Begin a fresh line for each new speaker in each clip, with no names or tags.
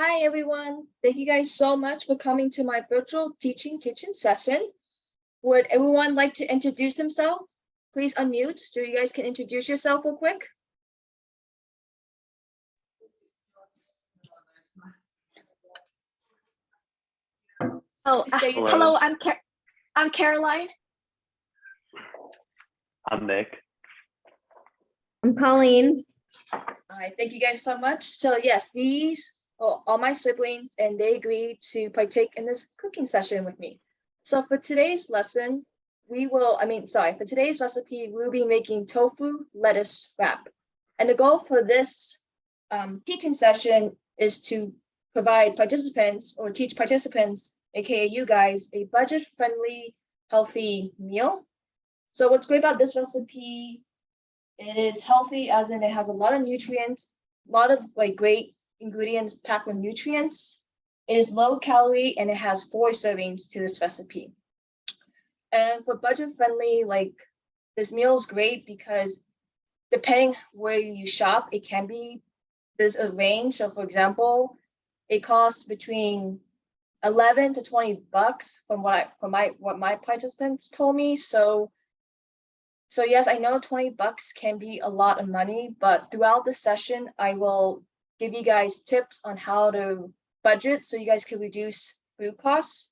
Hi, everyone. Thank you guys so much for coming to my virtual teaching kitchen session. Would everyone like to introduce themselves? Please unmute so you guys can introduce yourself real quick.
Hello, I'm Caroline.
I'm Nick.
I'm Colleen.
All right, thank you guys so much. So yes, these are all my siblings and they agreed to partake in this cooking session with me. So for today's lesson, for today's recipe, we'll be making tofu lettuce wrap. And the goal for this teaching session is to provide participants or teach participants, aka you guys, a budget-friendly, healthy meal. So what's great about this recipe, it is healthy as in it has a lot of nutrients, a lot of great ingredients packed with nutrients. It is low calorie and it has 4 servings to this recipe. And for budget friendly, this meal is great because depending where you shop, there's a range. So for example, it costs between 11 to 20 bucks from what my participants told me. So yes, I know 20 bucks can be a lot of money, but throughout the session, I will give you guys tips on how to budget so you guys can reduce food costs.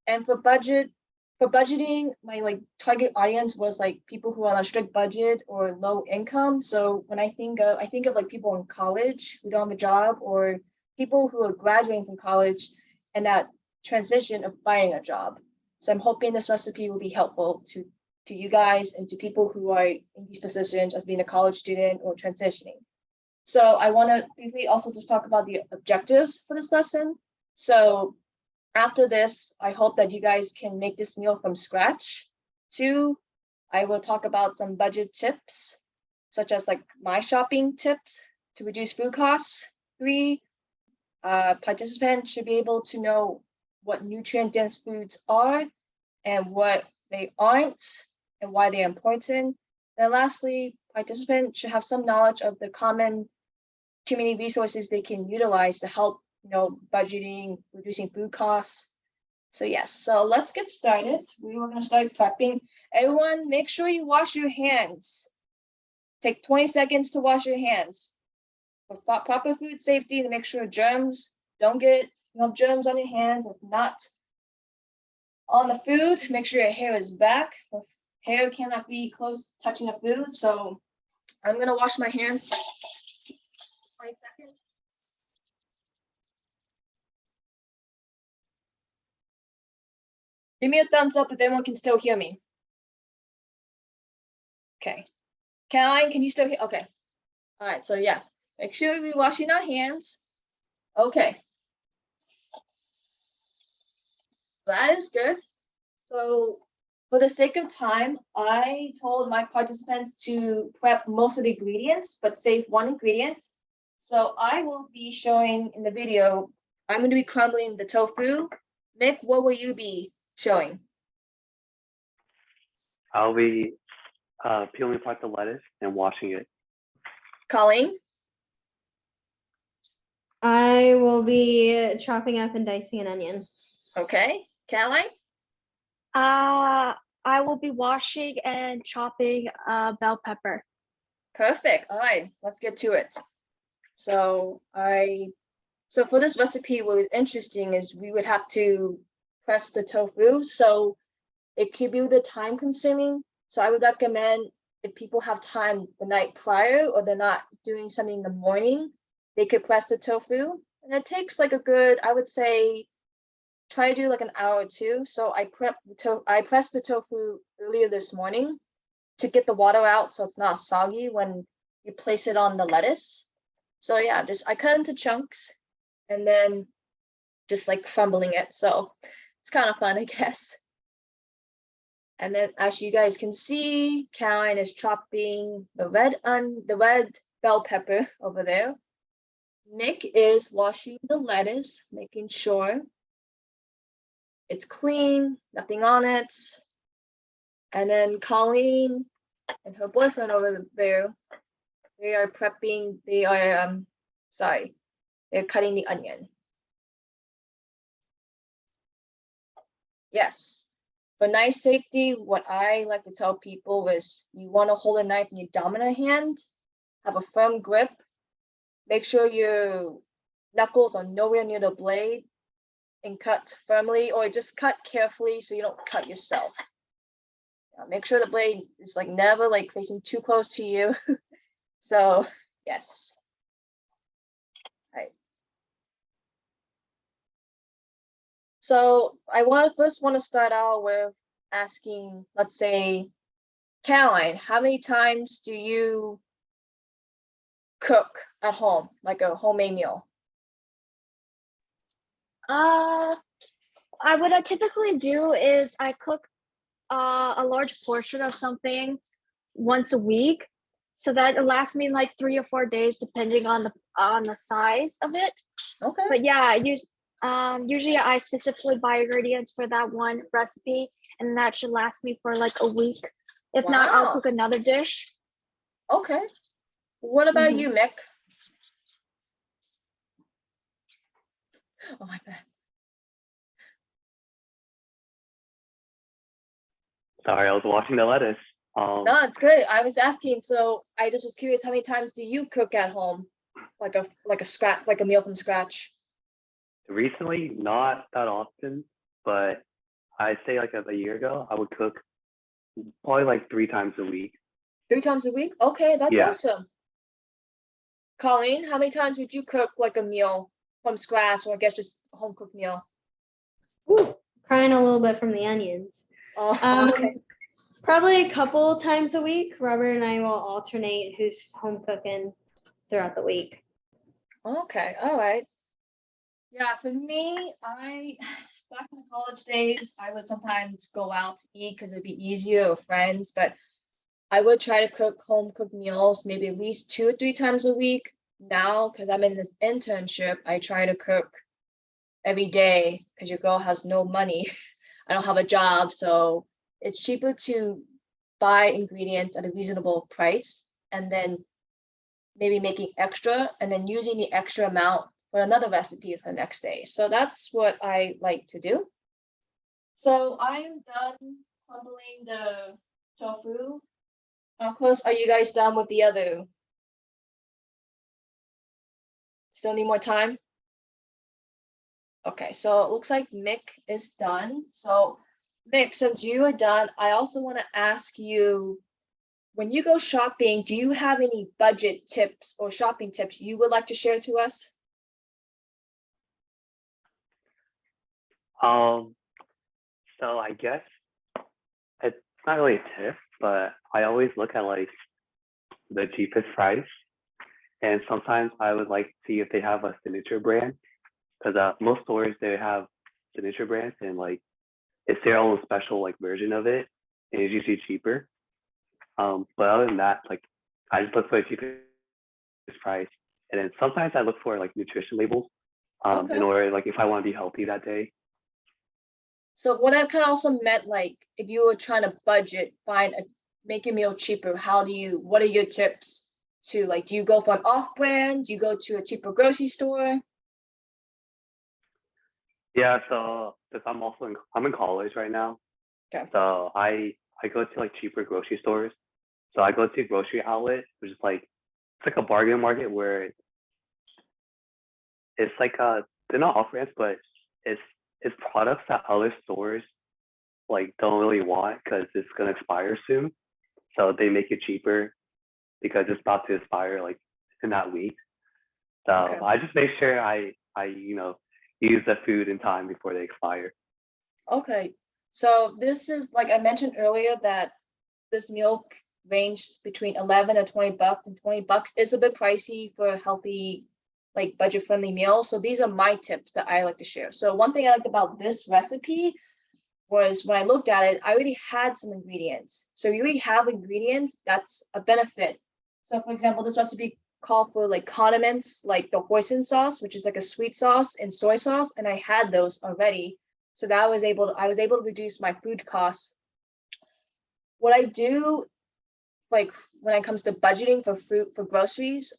And for budgeting, my target audience was people who are on a strict budget or low income. So when I think of people in college who don't have a job or people who are graduating from college and that transition of finding a job. So I'm hoping this recipe will be helpful to you guys and to people who are in these positions as being a college student or transitioning. So I want to briefly also just talk about the objectives for this lesson. So after this, I hope that you guys can make this meal from scratch. 2, I will talk about some budget tips, such as my shopping tips to reduce food costs. 3, participants should be able to know what nutrient-dense foods are and what they aren't and why they're important. Then lastly, participants should have some knowledge of the common community resources they can utilize to help, budgeting, reducing food costs. So yes, so let's get started. We were gonna start prepping. Everyone, make sure you wash your hands. Take 20 seconds to wash your hands. For proper food safety, to make sure germs don't get, germs on your hands. If not on the food, make sure your hair is back. Hair cannot be close touching the food, so I'm gonna wash my hands. 20 seconds. Give me a thumbs up if everyone can still hear me. Okay. Caroline, can you still hear? Okay. All right, so yeah, make sure we're washing our hands. Okay. That is good. So for the sake of time, I told my participants to prep most of the ingredients, but save one ingredient. So I will be showing in the video, I'm going to be crumbling the tofu. Mick, what will you be showing?
I'll be peeling apart the lettuce and washing it.
Colleen?
I will be chopping up and dicing an onion.
Okay. Caroline?
I will be washing and chopping bell pepper.
Perfect. All right, let's get to it. So for this recipe, what was interesting is we would have to press the tofu. So it could be a bit time consuming. So I would recommend if people have time the night prior or they're not doing something in the morning, they could press the tofu. And it takes a good, I would say, try to do an hour or 2. So I pressed the tofu earlier this morning to get the water out so it's not soggy when you place it on the lettuce. So yeah, I cut into chunks and then just crumbling it. So it's kind of fun, I guess. And then as you guys can see, Caroline is chopping the red bell pepper over there. Nick is washing the lettuce, making sure it's clean, nothing on it. And then Colleen and her boyfriend over there, they're cutting the onion. Yes. For knife safety, what I like to tell people is you want to hold a knife in your dominant hand, have a firm grip, make sure your knuckles are nowhere near the blade, and cut firmly, or just cut carefully so you don't cut yourself. Make sure the blade is like never like facing too close to you. So yes. Right. So I first want to start out with asking, let's say, Caroline, how many times do you cook at home, like a homemade meal?
What I typically do is I cook a large portion of something once a week, so that it lasts me like 3 or 4 days, depending on the size of it.
Okay.
But yeah, usually I specifically buy ingredients for that one recipe, and that should last me for like a week. If not, I'll
Wow.
cook another dish.
Okay. What about you, Mick? Oh my bad.
Sorry, I was washing the lettuce.
No, it's good. I was asking, so I just was curious, how many times do you cook at home? Like a meal from scratch?
Recently, not that often, but I'd say like a year ago, I would cook probably like 3 times a week.
3 times a week? Okay, that's
Yeah.
awesome. Colleen, how many times would you cook like a meal from scratch, or I guess just a home cooked meal?
Ooh, crying a little bit from the onions.
Oh, okay.
Probably a couple times a week. Robert and I will alternate who's home cooking throughout the week.
Okay, all right. Yeah, for me, back in the college days, I would sometimes go out to eat because it'd be easier with friends, but I would try to cook home cooked meals maybe at least 2 or 3 times a week. Now, because I'm in this internship, I try to cook every day because your girl has no money. I don't have a job, so it's cheaper to buy ingredients at a reasonable price and then maybe making extra and then using the extra amount for another recipe for the next day. So that's what I like to do. So I'm done crumbling the tofu. How close are you guys done with the other? Still need more time? Okay, so it looks like Mick is done. So Mick, since you are done, I also want to ask you, when you go shopping, do you have any budget tips or shopping tips you would like to share to us?
So I guess it's not really a tip, but I always look at like the cheapest price, and sometimes I would like to see if they have a signature brand, because most stores they have signature brands, and like it's their own special like version of it, and it's usually cheaper. But other than that, like I just look for the cheapest price, and then sometimes I look for like nutrition labels,
Okay.
in order like if I want to be healthy that day.
So what I kind of also meant, like, if you were trying to budget, make your meal cheaper, what are your tips to, like, do you go for an off-brand? Do you go to a cheaper grocery store?
Yeah, so because I'm in college right now,
Okay.
so I go to like cheaper grocery stores. So I go to a grocery outlet, which is like it's like a bargain market where it's like they're not off brands, but it's it's products that other stores like don't really want because it's gonna expire soon. So they make it cheaper because it's about to expire like in that week. So
Okay.
I just make sure I use the food in time before they expire.
Okay. So this is, like I mentioned earlier, that this meal ranged between 11 and 20 bucks, and 20 bucks is a bit pricey for a healthy, like budget friendly meal. So these are my tips that I like to share. So one thing I liked about this recipe was when I looked at it, I already had some ingredients. So you already have ingredients, that's a benefit. So for example, this recipe called for like condiments, like the hoisin sauce, which is like a sweet sauce, and soy sauce, and I had those already. So that I was able to reduce my food costs. What I do, like when it comes to budgeting for food for groceries,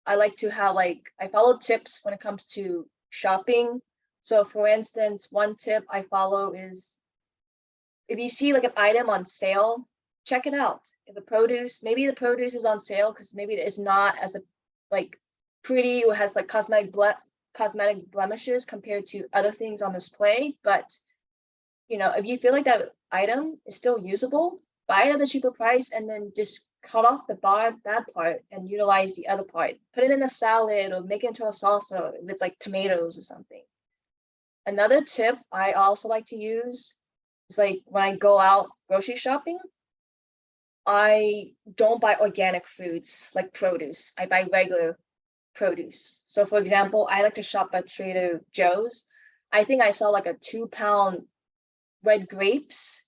I like to have I follow tips when it comes to shopping. So for instance, one tip I follow is if you see like an item on sale, check it out. If the produce, maybe the produce is on sale because maybe it is not as a like pretty or has like cosmetic blemishes compared to other things on display. But you know, if you feel like that item is still usable, buy it at a cheaper price and then just cut off the bad part and utilize the other part. Put it in a salad or make it into a salsa if it's like tomatoes or something. Another tip I also like to use is like when I go out grocery shopping, I don't buy organic foods like produce. I buy regular produce. So for example, I like to shop at Trader Joe's. I think I saw like a 2-pound red grapes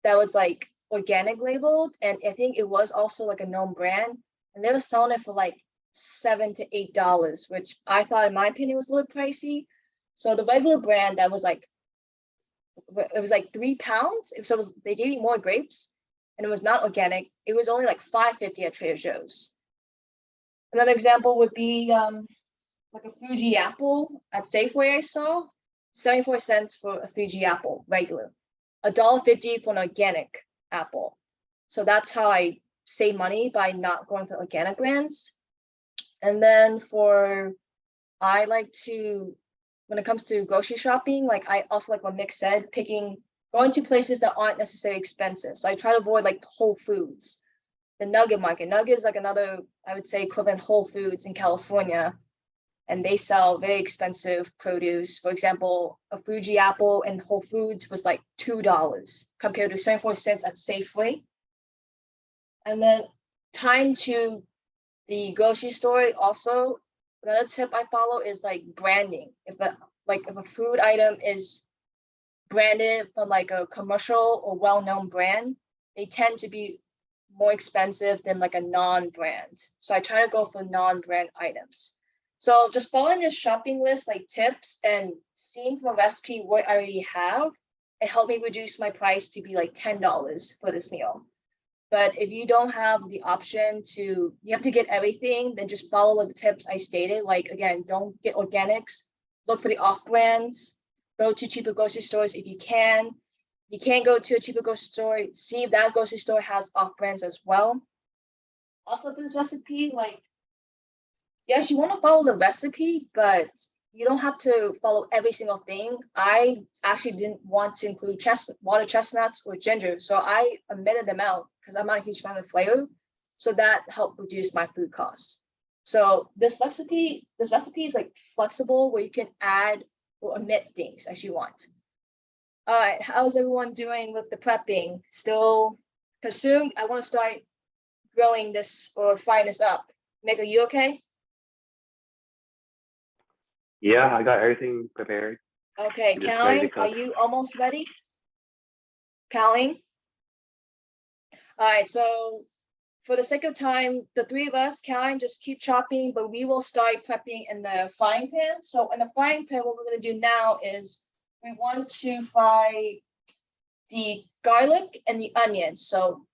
that was like organic labeled, and I think it was also like a known brand, and they were selling it for like $7 to $8, which I thought, in my opinion, was a little pricey. So the regular brand that was like, it was like 3 pounds. So it was, they gave me more grapes, and it was not organic. It was only like $5.50 at Trader Joe's. Another example would be like a Fuji apple at Safeway. I saw 74 cents for a Fuji apple, regular. $1.50 for an organic apple. So that's how I save money by not going for organic brands. And then I like to, when it comes to grocery shopping, like I also like what Mick said, going to places that aren't necessarily expensive. So I try to avoid like Whole Foods, the Nugget Market. Nugget is like another, I would say, equivalent Whole Foods in California. And they sell very expensive produce. For example, a Fuji apple in Whole Foods was like $2 compared to 74 cents at Safeway. And then time to the grocery store also, another tip I follow is like branding. If a food item is branded from like a commercial or well-known brand, they tend to be more expensive than like a non-brand. So I try to go for non-brand items. So just following this shopping list, like tips and seeing from a recipe what I already have, it helped me reduce my price to be like $10 for this meal. But if you don't have the option to, you have to get everything, then just follow the tips I stated. Like, again, don't get organics, look for the off brands, go to cheaper grocery stores if you can. You can't go to a cheaper grocery store, see if that grocery store has off brands as well. Also for this recipe, like, yes, you want to follow the recipe, but you don't have to follow every single thing. I actually didn't want to include water chestnuts or ginger, so I omitted them out because I'm not a huge fan of flavor. So that helped reduce my food costs. So this recipe is like flexible where you can add or omit things as you want. All right, how's everyone doing with the prepping? Still, because soon I want to start grilling this or frying this up. Nick, are you okay?
Yeah, I got everything prepared.
Okay,
I'm just ready to
Caroline, are
cook.
you almost ready? Caroline? All right, so for the sake of time, the three of us, Caroline, just keep chopping, but we will start prepping in the frying pan. So in the frying pan, what we're gonna do now is we want to fry the garlic and the onions. So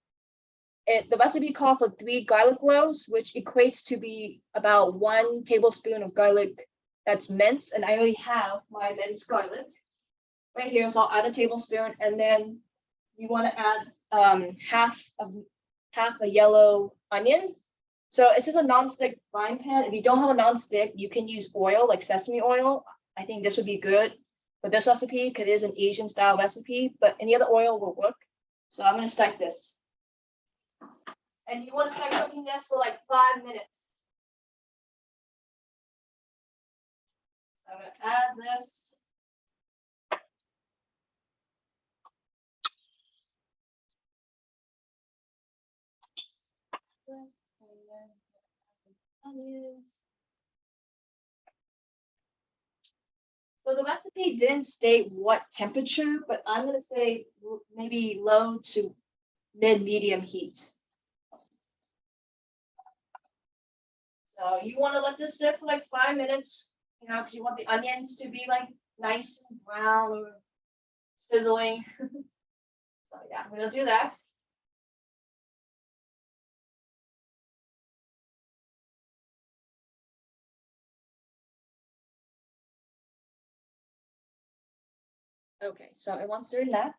the recipe calls for 3 garlic cloves, which equates to be about 1 tablespoon of garlic that's minced. And I already have my minced garlic right here. So I'll add a tablespoon, and then you want to add half a yellow onion. So it's just a non-stick frying pan. If you don't have a non-stick, you can use oil like sesame oil. I think this would be good for this recipe because it is an Asian style recipe, but any other oil will work. So I'm gonna start this. And you want to start cooking this for like 5 minutes. So I'm gonna add this. Onions. So the recipe didn't state what temperature, but I'm gonna say maybe low to mid-medium heat. So you want to let this sit for like 5 minutes, you know, because you want the onions to be like nice and brown or sizzling. So yeah, I'm gonna do that. Okay, so once they're in that,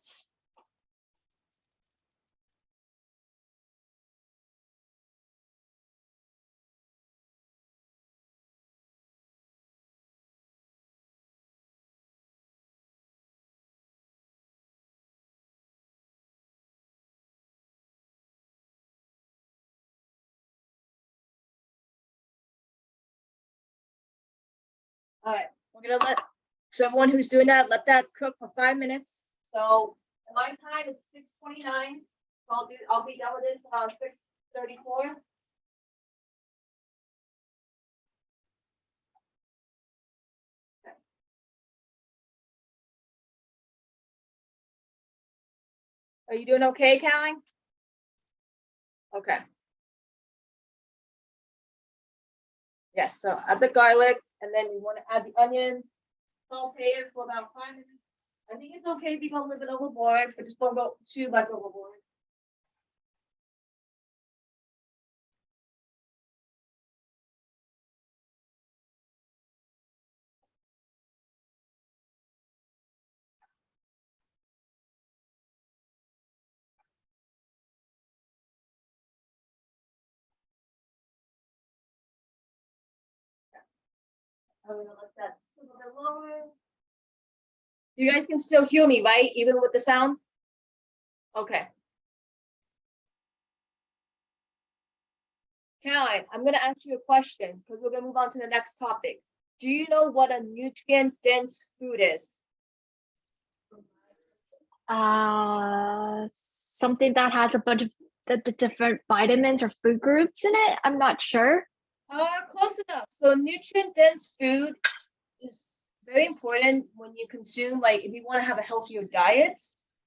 All right, we're gonna so everyone who's doing that, let that cook for 5 minutes. So my time is 6:29. So I'll be done with this around 6:34. Are you doing okay, Callie? Okay. Yes, so add the garlic and then you want to add the onion, saute it for about 5 minutes. I think it's okay if you go a little bit overboard, but just don't go too much overboard. I'm gonna let that sit a little bit lower. You guys can still hear me, right? Even with the sound? Okay. Caroline, I'm gonna ask you a question because we're gonna move on to the next topic. Do you know what a nutrient-dense food is?
Something that has a bunch of the different vitamins or food groups in it. I'm not sure.
Close enough. So nutrient-dense food is very important when you consume, like if you want to have a healthier diet.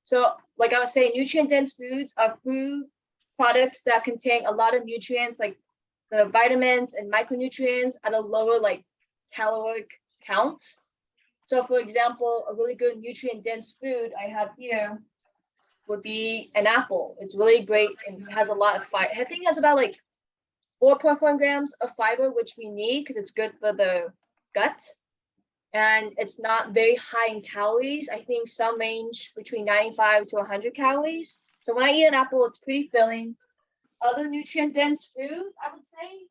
So like I was saying, nutrient-dense foods are food products that contain a lot of nutrients, like the vitamins and micronutrients at a lower like caloric count. So for example, a really good nutrient-dense food I have here would be an apple. It's really great and has a lot of fiber. I think it has about like 4.1 grams of fiber, which we need because it's good for the gut. And it's not very high in calories. I think some range between 95 to 100 calories. So when I eat an apple, it's pretty filling. Other nutrient dense foods, I would say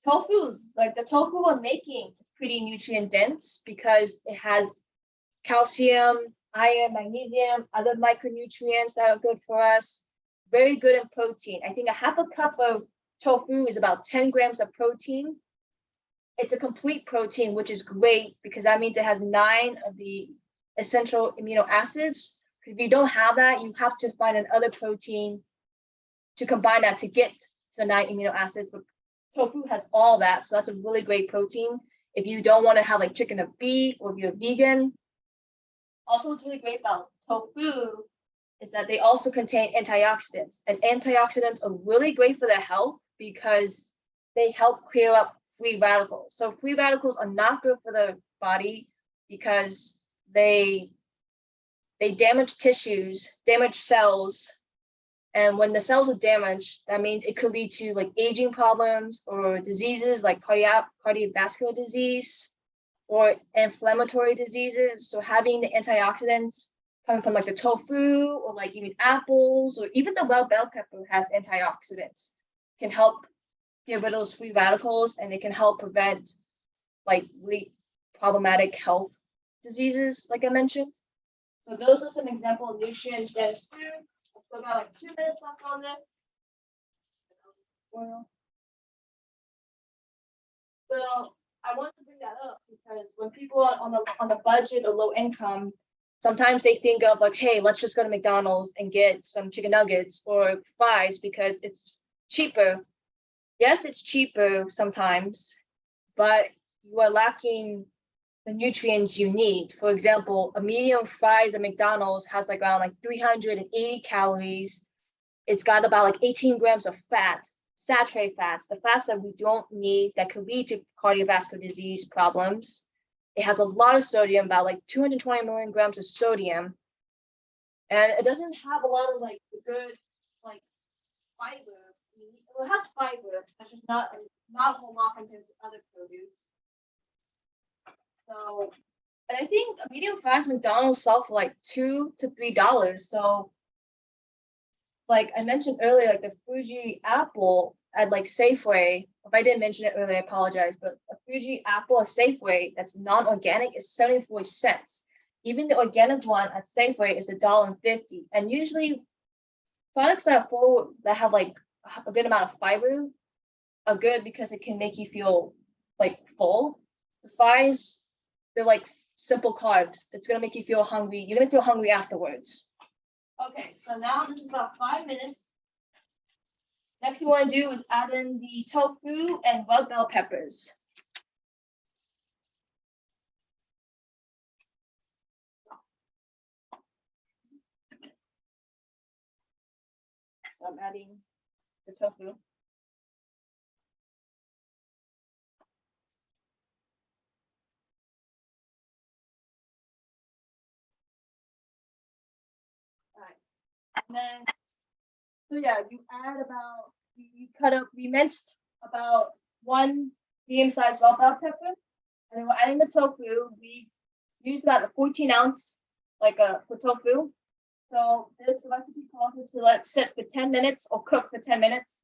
tofu, like the tofu I'm making is pretty nutrient dense because it has calcium, iron, magnesium, other micronutrients that are good for us. Very good in protein. I think a half a cup of tofu is about 10 grams of protein. It's a complete protein, which is great because that means it has 9 of the essential amino acids. If you don't have that, you have to find another protein to combine that to get to the 9 amino acids. But tofu has all that, so that's a really great protein. If you don't want to have like chicken or beef, or if you're vegan. Also, what's really great about tofu is that they also contain antioxidants, and antioxidants are really great for their health because they help clear up free radicals. So free radicals are not good for the body because they damage tissues, damage cells. And when the cells are damaged, that means it could lead to like aging problems or diseases like cardiovascular disease or inflammatory diseases. So having the antioxidants coming from like the tofu or like even apples or even the wild bell pepper has antioxidants, can help get rid of those free radicals, and it can help prevent like really problematic health diseases, like I mentioned. So those are some example of nutrient dense food. I've still got like 2 minutes left on this. So I want to bring that up because when people are on the budget or low income, sometimes they think of like, hey, let's just go to McDonald's and get some chicken nuggets or fries because it's cheaper. Yes, it's cheaper sometimes, but you are lacking the nutrients you need. For example, a medium fries at McDonald's has like around like 380 calories. It's got about like 18 grams of fat, saturated fats, the fats that we don't need that could lead to cardiovascular disease problems. It has a lot of sodium, about like 220 milligrams of sodium. And it doesn't have a lot of like the good like fiber. It has fiber, but just not a whole lot compared to other produce. So, and I think a medium fries McDonald's sell for like $2 to $3. So, like I mentioned earlier, like the Fuji apple at like Safeway. If I didn't mention it earlier, I apologize. But a Fuji apple at Safeway that's non-organic is 74 cents. Even the organic one at Safeway is $1.50. And usually, products that have like a good amount of fiber are good because it can make you feel like full. The fries they're like simple carbs. It's gonna make you feel hungry. You're gonna feel hungry afterwards. Okay, so now this is about 5 minutes. Next thing we want to do is add in the tofu and red bell peppers. So I'm adding the tofu. Alright. And then, so yeah, you add about, you cut up, we minced about 1 medium-sized red bell pepper. And then we're adding the tofu. We use about a 14-ounce, like for tofu. So this recipe calls it to let sit for 10 minutes or cook for 10 minutes.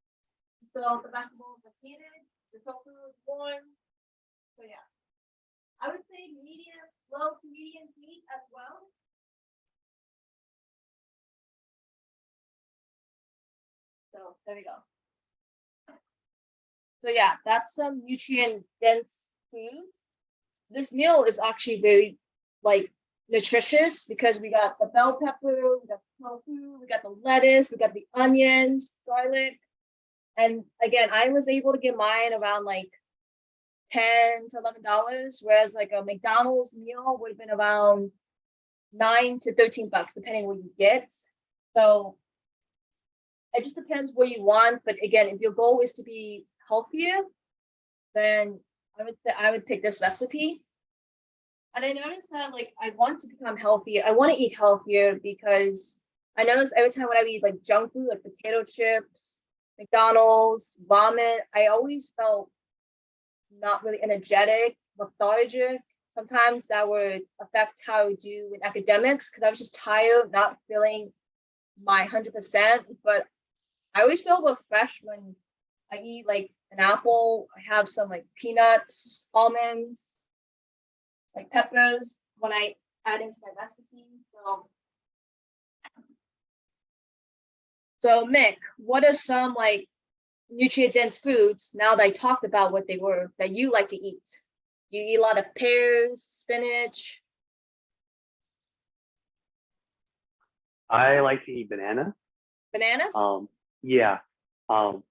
So the vegetables are heated, the tofu is warm. So yeah, I would say medium, low to medium heat as well. So there we go. So yeah, that's some nutrient dense food. This meal is actually very like nutritious because we got the bell pepper, we got the tofu, we got the lettuce, we got the onions, garlic. And again, I was able to get mine around like $10 to $11, whereas like a McDonald's meal would have been around $9 to $13, depending what you get. So it just depends what you want. But again, if your goal is to be healthier, then I would say I would pick this recipe. And I noticed that like I want to become healthier. I want to eat healthier because I notice every time when I eat like junk food, like potato chips, McDonald's, ramen, I always felt not really energetic, lethargic. Sometimes that would affect how I do in academics because I was just tired, not feeling my 100%. But I always feel refreshed when I eat like an apple. I have some like peanuts, almonds, like peppers when I add into my recipe. So Mick, what are some like nutrient dense foods now that I talked about what they were that you like to eat? You eat a lot of pears, spinach.
I like to eat banana.
Bananas?
Yeah. And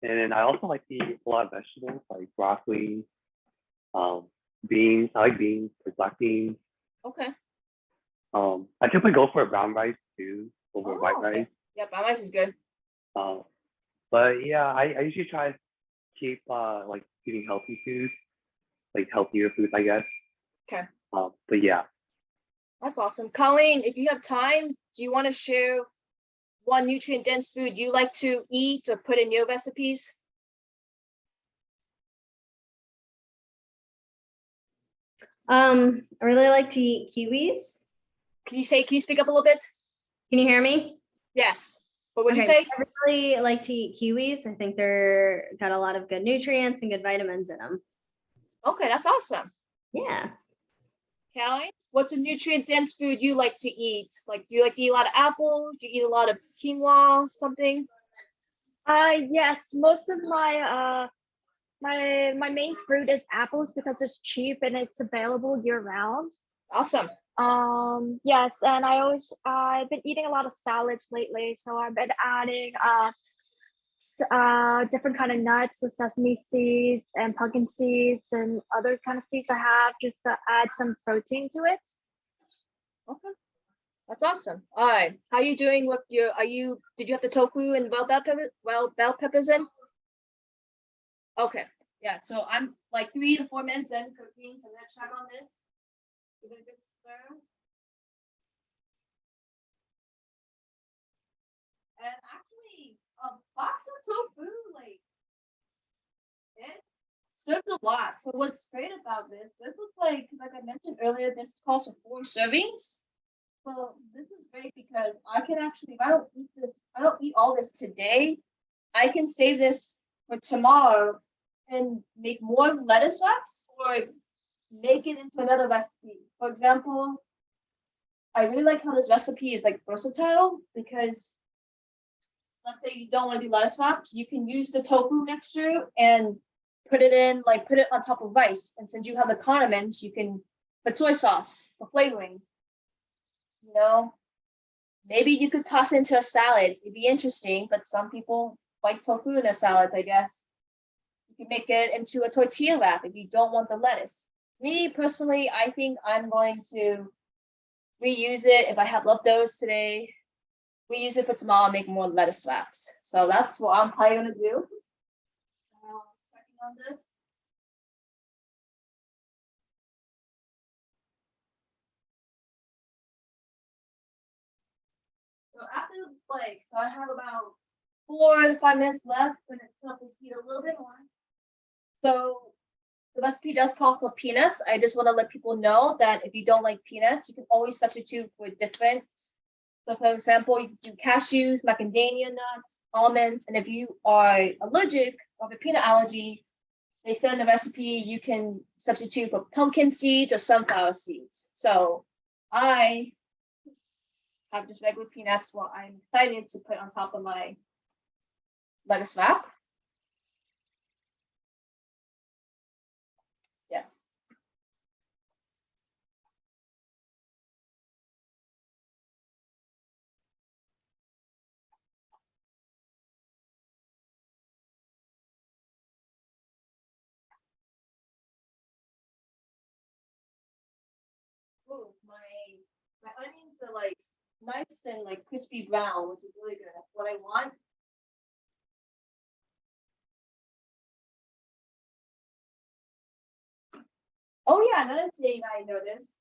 then I also like to eat a lot of vegetables like broccoli, beans. I like beans, like black beans.
Okay.
I typically go for brown rice too over white
okay.
rice.
Yeah, brown rice is good.
But yeah, I usually try to keep like eating healthy foods, like healthier foods, I guess.
Okay.
But yeah.
That's awesome. Colleen, if you have time, do you want to share one nutrient dense food you like to eat or put in your recipes?
I really like to eat kiwis.
Can you speak up a little bit?
Can you hear me?
Yes. What would you
Okay,
say?
I really like to eat kiwis. I think they're got a lot of good nutrients and good vitamins in them.
Okay, that's awesome.
Yeah.
Callie, what's a nutrient dense food you like to eat? Like, do you like to eat a lot of apples? Do you eat a lot of quinoa, something?
Yes, most of my my main fruit is apples because it's cheap and it's available year round.
Awesome.
Yes, and I've been eating a lot of salads lately, so I've been adding different kind of nuts, so sesame seeds and pumpkin seeds and other kind of seeds I have just to add some protein to it.
Okay. That's awesome. All right. How are you doing with your, did you have the tofu and bell peppers in? Okay. Yeah. So I'm like 3 to 4 minutes in cooking. So let's check on this. Give it a good stir. And actually, a box of tofu, like, it serves a lot. So what's great about this is like I mentioned earlier, this calls for 4 servings. So this is great because I can actually, if I don't eat all this today, I can save this for tomorrow and make more lettuce wraps or make it into another recipe. For example, I really like how this recipe is like versatile because let's say you don't want to do lettuce wraps, you can use the tofu mixture and put it in, like put it on top of rice. And since you have the condiments, you can put soy sauce for flavoring. You know, maybe you could toss it into a salad. It'd be interesting, but some people like tofu in their salads, I guess. You can make it into a tortilla wrap if you don't want the lettuce. Me personally, I think I'm going to reuse it if I have leftovers today. Reuse it for tomorrow, make more lettuce wraps. So that's what I'm probably gonna do. Checking on this. So after the break, so I have about 4 to 5 minutes left, and it's going to heat a little bit more. So the recipe does call for peanuts. I just want to let people know that if you don't like peanuts, you can always substitute for different. So for example, you can do cashews, macadamia nuts, almonds, and if you are allergic or have a peanut allergy, they said in the recipe you can substitute for pumpkin seeds or sunflower seeds. So I have just regular peanuts, what I'm excited to put on top of my lettuce wrap. Yes. Ooh, my onions are like nice and like crispy brown, which is really good. That's what I want. Oh yeah, another thing I noticed,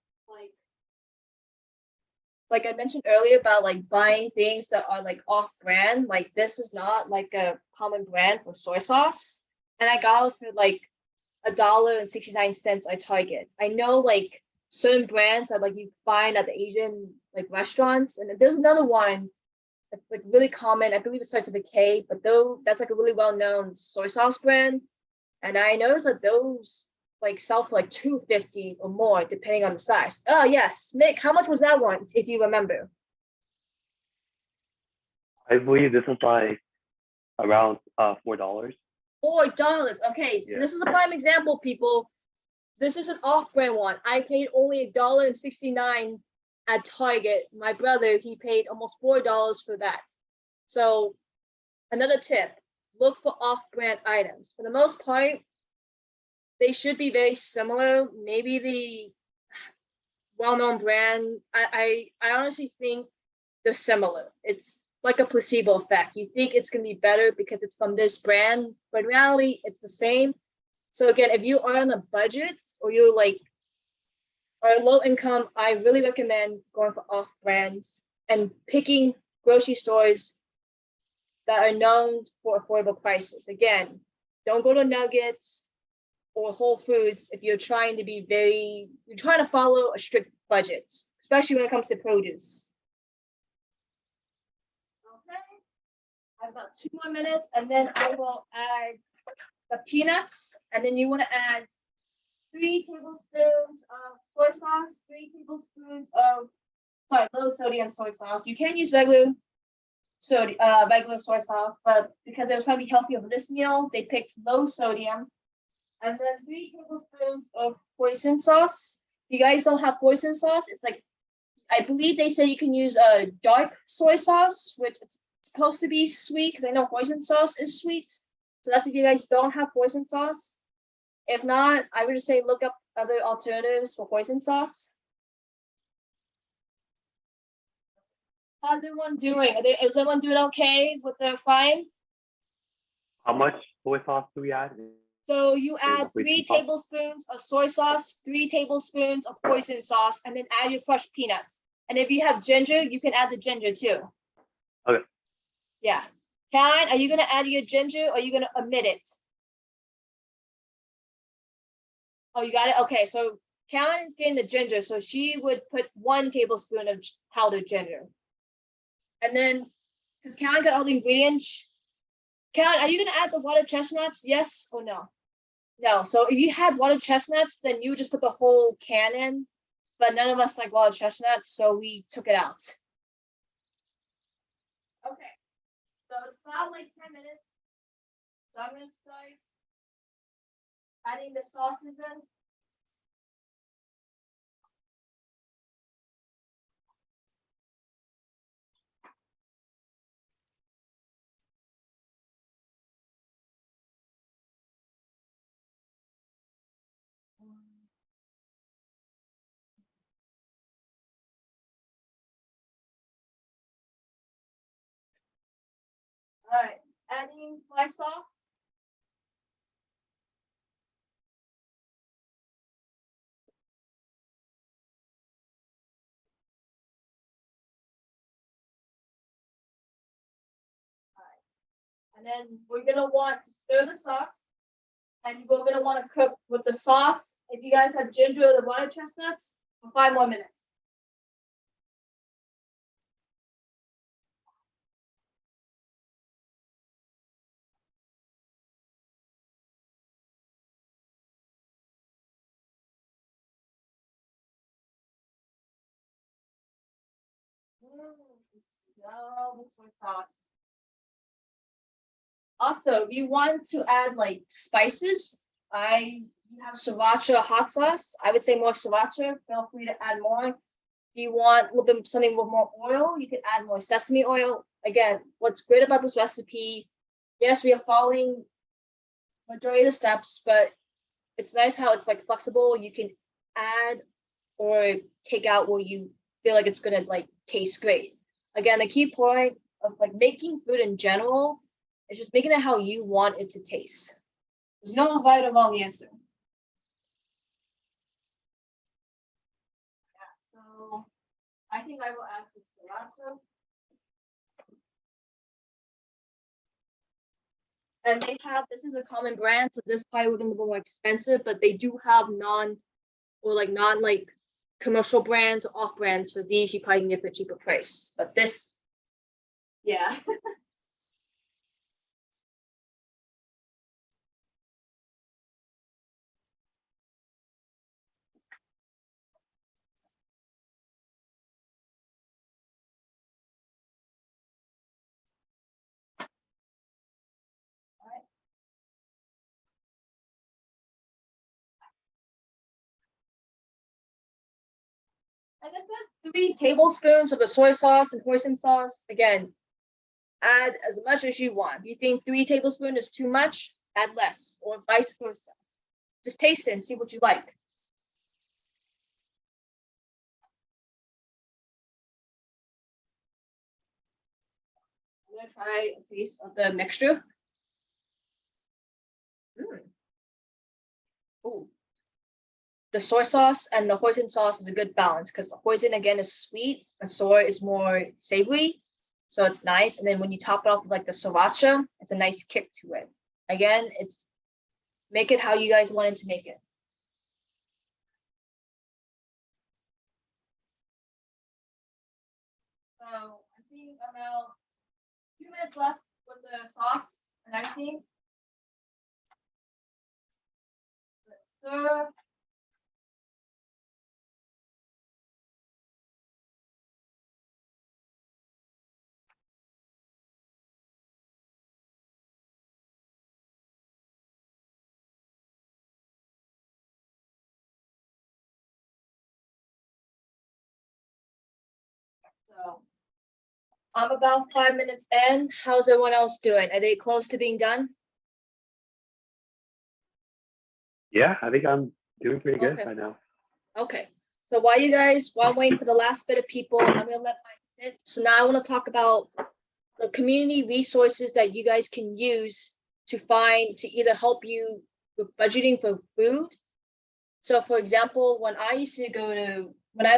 like I mentioned earlier about like buying things that are like off brand, like this is not like a common brand for soy sauce. And I got it for like $1.69 at Target. I know like certain brands that like you find at the Asian like restaurants, and there's another one that's like really common. I believe it starts with a K, but though that's like a really well-known soy sauce brand. And I noticed that those like sell for like 250 or more depending on the size. Oh yes, Nick, how much was that one if you remember?
I believe this is like around $4.
$4. Okay, so
Yeah.
this is a prime example, people. This is an off-brand one. I paid only $1.69 at Target. My brother, he paid almost $4 for that. So another tip, look for off-brand items. For the most part, they should be very similar. Maybe the well-known brand, I honestly think they're similar. It's like a placebo effect. You think it's gonna be better because it's from this brand, but in reality, it's the same. So again, if you are on a budget or you're like are low income, I really recommend going for off brands and picking grocery stores that are known for affordable prices. Again, don't go to Nuggets or Whole Foods if you're trying to follow a strict budget, especially when it comes to produce. Okay, I have about 2 more minutes, and then I will add the peanuts, and then you want to add 3 tablespoons of soy sauce, 3 tablespoons of low sodium soy sauce. You can use regular soy sauce, but because it was trying to be healthier for this meal, they picked low sodium. And then 3 tablespoons of hoisin sauce. If you guys don't have hoisin sauce, it's like I believe they say you can use a dark soy sauce, which it's supposed to be sweet because I know hoisin sauce is sweet. So that's if you guys don't have hoisin sauce. If not, I would just say look up other alternatives for hoisin sauce. How's everyone doing? Is everyone doing okay with the frying?
How much soy sauce do we add?
So you add
Wait,
3
sauce?
tablespoons of soy sauce, 3 tablespoons of hoisin sauce, and then add your crushed peanuts. And if you have ginger, you can add the ginger too.
Okay.
Yeah. Karen, are you gonna add your ginger or are you gonna omit it? Oh, you got it? Okay, so Karen is getting the ginger, so she would put 1 tablespoon of powdered ginger. And then, because Karen got all the ingredients, Karen, are you gonna add the water chestnuts? Yes or no? No. So if you had water chestnuts, then you just put the whole can in. But none of us like water chestnuts, so we took it out. Okay. So it's about like 10 minutes. So I'm gonna start adding the sauces in. All right, adding soy sauce. And then we're gonna want to stir the sauce. And we're gonna want to cook with the sauce. If you guys have ginger or the butter chestnuts, for 5 more minutes. Smell the soy sauce. Also, if you want to add like spices, you have sriracha hot sauce. I would say more sriracha. Feel free to add more. If you want a little bit something with more oil, you can add more sesame oil. Again, what's great about this recipe, yes, we are following majority of the steps, but it's nice how it's like flexible. You can add or take out where you feel like it's gonna like taste great. Again, the key point of like making food in general is just making it how you want it to taste. There's no right or wrong answer. Yeah, so I think I will add some sriracha. And they have, this is a common brand, so this probably would be more expensive, but they do have non like commercial brands or off brands. For these, you probably can get for a cheaper price. But this, yeah. And this is 3 tablespoons of the soy sauce and hoisin sauce. Again, add as much as you want. If you think 3 tablespoons is too much, add less, or vice versa. Just taste it and see what you like. I'm gonna try a taste of the mixture. Ooh. The soy sauce and the hoisin sauce is a good balance because the hoisin again is sweet and soy is more savory. So it's nice. And then when you top it off with like the sriracha, it's a nice kick to it. Again, it's make it how you guys wanted to make it. So I think about 2 minutes left with the sauce, and I think stir. So I'm about 5 minutes in. How's everyone else doing? Are they close to being done?
Yeah, I think I'm doing pretty good
Okay.
right now.
Okay. So while I'm waiting for the last bit of people, I'm gonna let mine sit. So now I want to talk about the community resources that you guys can use to find to either help you with budgeting for food. So for example, when I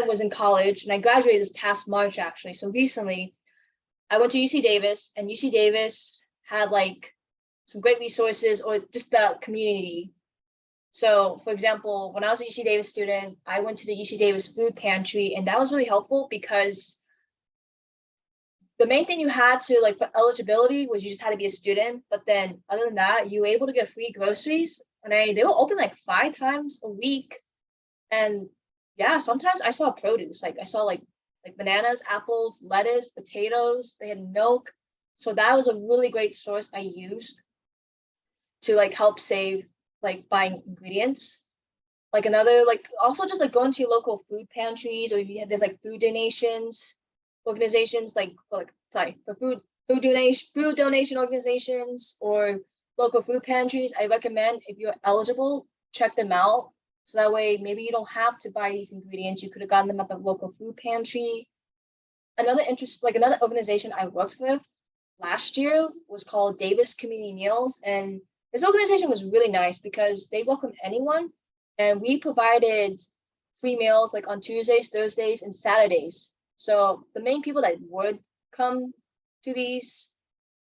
was in college and I graduated this past March actually. So recently I went to UC Davis, and UC Davis had like some great resources or just the community. So for example, when I was a UC Davis student, I went to the UC Davis food pantry, and that was really helpful because the main thing you had to like for eligibility was you just had to be a student. But then other than that, you were able to get free groceries, and they were open like 5 times a week. And yeah, sometimes I saw produce, like I saw like bananas, apples, lettuce, potatoes, they had milk. So that was a really great source I used to like help save like buying ingredients. Like another, like also just like going to your local food pantries, or if you have there's like food donations organizations, like sorry, for food donation organizations or local food pantries. I recommend if you're eligible, check them out. So that way maybe you don't have to buy these ingredients. You could have gotten them at the local food pantry. Another organization I worked with last year was called Davis Community Meals. And this organization was really nice because they welcomed anyone. And we provided free meals like on Tuesdays, Thursdays, and Saturdays. So the main people that would come to these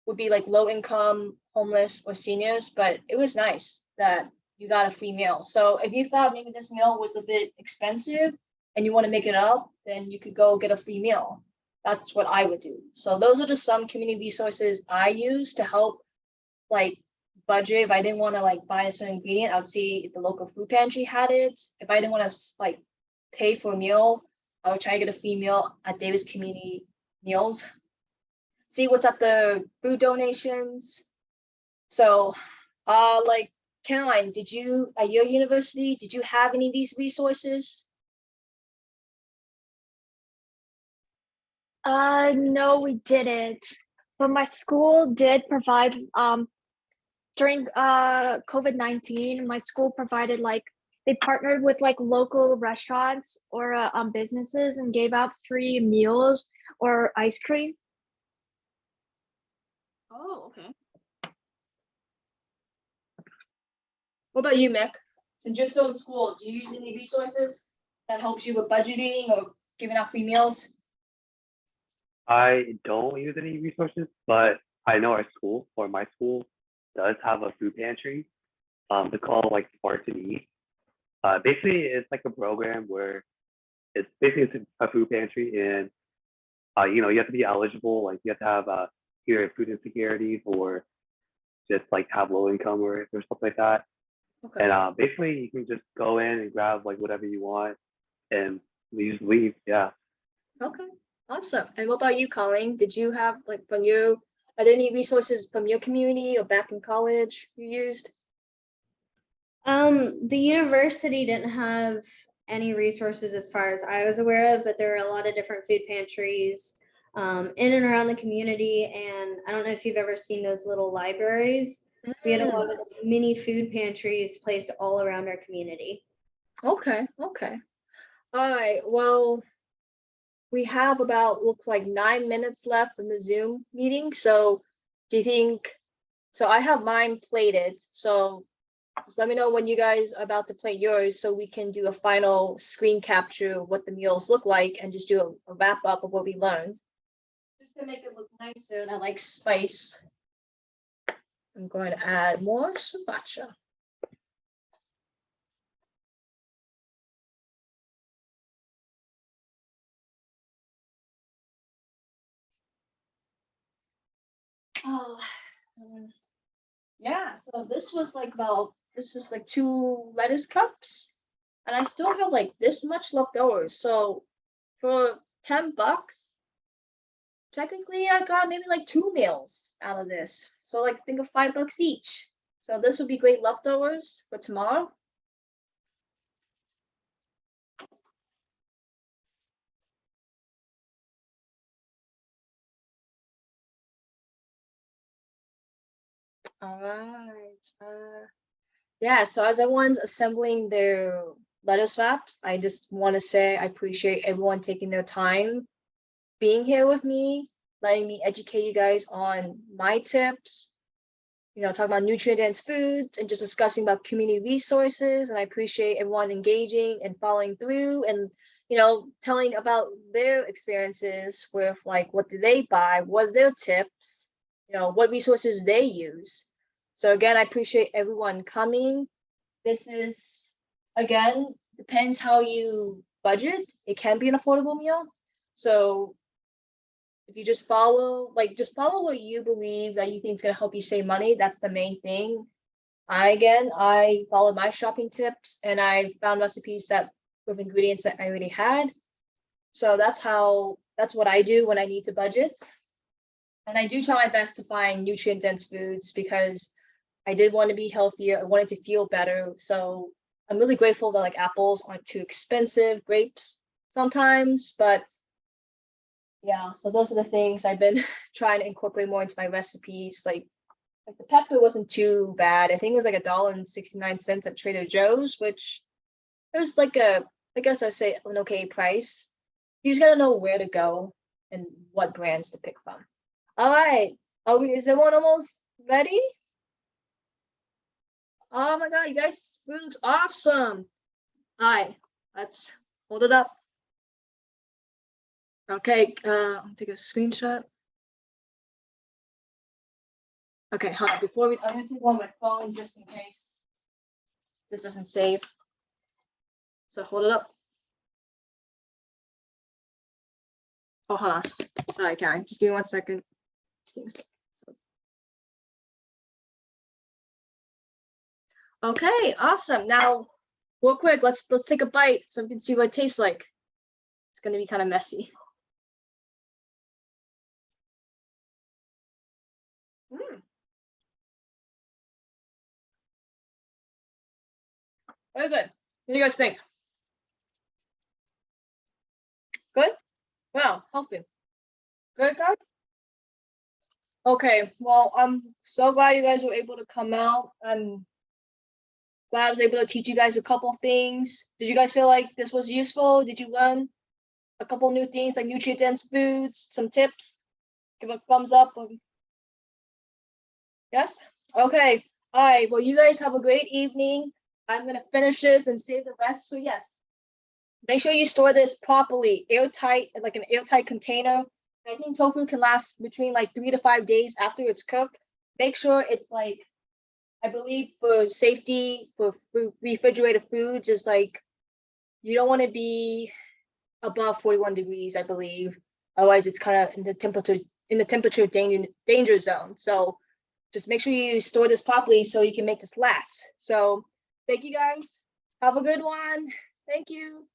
would be like low income, homeless, or seniors. But it was nice that you got a free meal. So if you thought maybe this meal was a bit expensive and you want to make it up, then you could go get a free meal. That's what I would do. So those are just some community resources I use to help like budget. If I didn't want to like buy a certain ingredient, I would see if the local food pantry had it. If I didn't want to like pay for a meal, I would try to get a free meal at Davis Community Meals. See what's at the food donations. So like Caroline, did you at your university, did you have any of these resources?
No, we didn't. But my school did provide during COVID-19, my school provided like they partnered with like local restaurants or businesses and gave out free meals or ice cream.
Oh, okay. What about you, Mick? Since you're still in school, do you use any resources that helps you with budgeting or giving out free meals?
I don't use any resources, but I know our school or my school does have a food pantry. They call it like Sparks and Eat. Basically, it's like a program where it's a food pantry, and you have to be eligible. Like you have to have either food insecurities or just like have low income or stuff like that.
Okay.
And basically, you can just go in and grab like whatever you want, and you just leave. Yeah.
Okay. Awesome. And what about you, Colleen? Did you have like are there any resources from your community or back in college you used?
The university didn't have any resources as far as I was aware of, but there are a lot of different food pantries in and around the community. And I don't know if you've ever seen those little libraries. We had a lot of mini food pantries placed all around our community.
Okay. Okay. All right. Well, we have about looks like 9 minutes left in the Zoom meeting. So do you think so I have mine plated. So just let me know when you guys are about to plate yours so we can do a final screen capture of what the meals look like and just do a wrap up of what we learned. Just to make it look nicer, and I like spice. I'm going to add more sriracha. Oh, yeah. So this was like this is like 2 lettuce cups, and I still have like this much left over. So for $10, technically I got maybe like 2 meals out of this. So like think of $5 each. So this would be great leftovers for tomorrow. All right. Yeah, so as everyone's assembling their lettuce wraps, I just want to say I appreciate everyone taking their time being here with me, letting me educate you guys on my tips, talking about nutrient-dense foods and just discussing about community resources. And I appreciate everyone engaging and following through and, telling about their experiences with like, what do they buy? What are their tips? What resources they use. So again, I appreciate everyone coming. This is, again, depends how you budget. It can be an affordable meal. So if you just follow what you believe that you think is going to help you save money, that's the main thing. I followed my shopping tips and I found recipes with ingredients that I already had. So that's what I do when I need to budget. And I do try my best to find nutrient dense foods because I did want to be healthier. I wanted to feel better. So I'm really grateful that like apples aren't too expensive, grapes sometimes, but yeah, so those are the things I've been trying to incorporate more into my recipes. Like the pepper wasn't too bad. I think it was like $1.69 at Trader Joe's, which there's like I guess I'd say an okay price. You just gotta know where to go and what brands to pick from. All right. Is everyone almost ready? Oh my God, you guys, food looks awesome. All right, let's hold it up. Okay, I'll take a screenshot. Okay, hold on. I'm gonna take one on my phone just in case this doesn't save. So hold it up. Oh, hold on. Sorry, Karen. Just give me 1 second. Okay, awesome. Now, real quick, let's take a bite so we can see what it tastes like. It's gonna be kind of messy. Very good. What do you guys think? Good? Wow, healthy. Good, guys? Okay, well, I'm so glad you guys were able to come out. I'm glad I was able to teach you guys a couple things. Did you guys feel like this was useful? Did you learn a couple new things like nutrient-dense foods, some tips? Give a thumbs up. Yes? Okay. All right. Well, you guys have a great evening. I'm going to finish this and save the rest. So yes, make sure you store this properly, airtight, like an airtight container. I think tofu can last between like 3 to 5 days after it's cooked. Make sure it's like, I believe for safety, for refrigerated foods, is like, you don't want to be above 41 degrees, I believe. Otherwise, it's kind of in the temperature danger zone. So just make sure you store this properly so you can make this last. So thank you guys. Have a good one. Thank you.